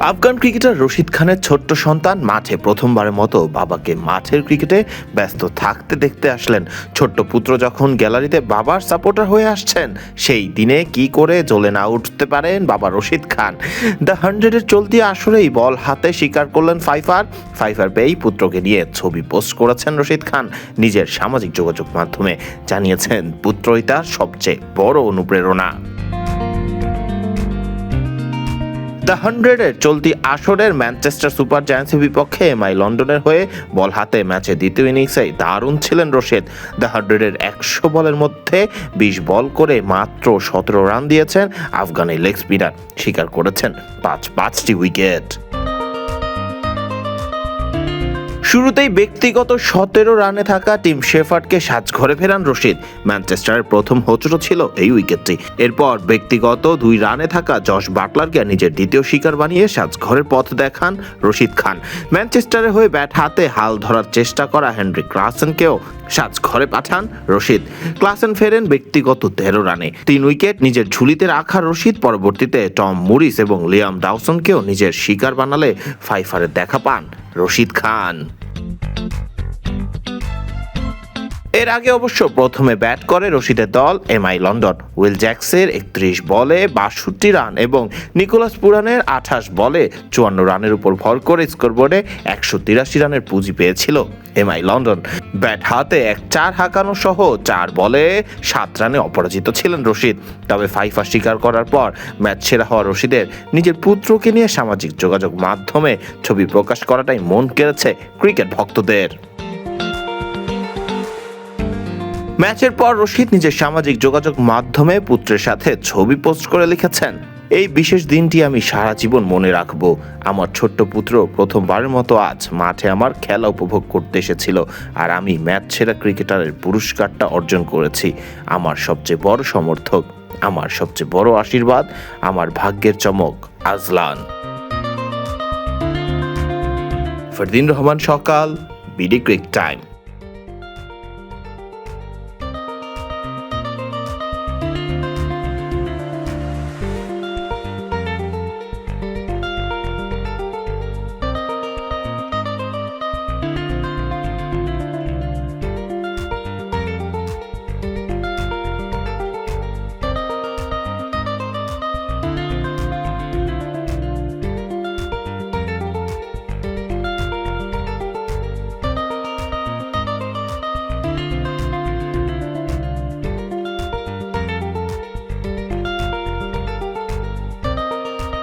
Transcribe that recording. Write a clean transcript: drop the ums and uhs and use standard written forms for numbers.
Afghan cricketer Rashid খানের ছোট্ট সন্তান মাঠে প্রথমবারের মতো বাবাকে মাঠের ক্রিকেটে ব্যস্ত থাকতে দেখতে আসলেন। ছোট্ট পুত্র যখন গ্যালারিতে বাবার সাপোর্টার হয়ে আসছেন, সেই দিনে কি করে জ্বলে না উঠতে পারেন বাবা রশিদ খান। দ্য 100-এর চলতি আসরেই বল হাতে স্বীকার করলেন ফাইফার পেয়েই পুত্রকে নিয়ে ছবি পোস্ট করেছেন রশিদ খান। নিজের সামাজিক যোগাযোগ মাধ্যমে জানিয়েছেন পুত্রই তার সবচেয়ে বড় অনুপ্রেরণা। দ্য 100-এর চলতি আসরের ম্যানচেস্টার সুপার জায়ান্টসের বিপক্ষে এমআই লন্ডনের হয়ে বল হাতে ম্যাচে দ্বিতীয় ইনিংসেই দারুণ ছিলেন রশিদ। দ্য 100-এর 100 বলের মধ্যে 20 বল করে মাত্র 17 রান দিয়েছেন আফগান লেগ স্পিনার, স্বীকার করেছেন পাঁচটি উইকেট। শুরুতেই ব্যক্তিগত 17 রানে থাকা টিম শেফার্ডকে সাজঘরে ফেরান রশিদ। ম্যানচেস্টারের প্রথম হোঁচট ছিল এই উইকেটটি। এরপর ব্যক্তিগত 2 রানে থাকা জশ বাটলারকে নিজের দ্বিতীয় শিকার বানিয়ে সাজঘরের পথ দেখান রশিদ খান। ম্যানচেস্টারের হয়ে ব্যাট হাতে হাল ধরার চেষ্টা করা হেনরি ক্লাসেনকেও সাজঘরে পাঠান রশিদ। ক্লাসেন ফেরেন ব্যক্তিগত 13 রানে। 3 উইকেট নিজের ঝুলিতে রাখা রশিদ পরবর্তীতে টম মুরিস এবং লিয়াম ডাউসনকেও নিজের শিকার বানালে ফাইফারের দেখা পান রশিদ খান। এর আগে অবশ্য প্রথমে ব্যাট করে রশিদের দল এমআই লন্ডন। উইল জ্যাক্সের 31 বলে 62 রান এবং নিকোলাস পুরানের 28 বলে 54 রানের উপর ভর করে স্কোরবোর্ডে 183 রানের পুঁজি পেয়েছিল এমআই লন্ডন। ব্যাট হাতে 4 হাঁকানো সহ 4 বলে 7 রানে অপরাজিত ছিলেন রশিদ। তবে ফাইফা স্বীকার করার পর ম্যাচ সেরা হওয়া রশিদের নিজের পুত্রকে নিয়ে সামাজিক যোগাযোগ মাধ্যমে ছবি প্রকাশ করাটাই মন কেড়েছে ক্রিকেট ভক্তদের। ম্যাচের পর রশিদ নিজের সামাজিক যোগাযোগ মাধ্যমে পুত্রের সাথে ছবি পোস্ট করে লিখেছেন, এই বিশেষ দিনটি আমি সারা জীবন মনে রাখব। আমার ছোট্ট পুত্র প্রথমবারের মতো আজ মাঠে আমার খেলা উপভোগ করতে এসেছিল, আর আমি ম্যাচ সেরা ক্রিকেটারের পুরস্কারটা অর্জন করেছি। আমার সবচেয়ে বড় সমর্থক, আমার সবচেয়ে বড় আশীর্বাদ, আমার ভাগ্যের চমক আজলান। ফরদিন রহমান সকাল, বিডি ক্রিক টাইম।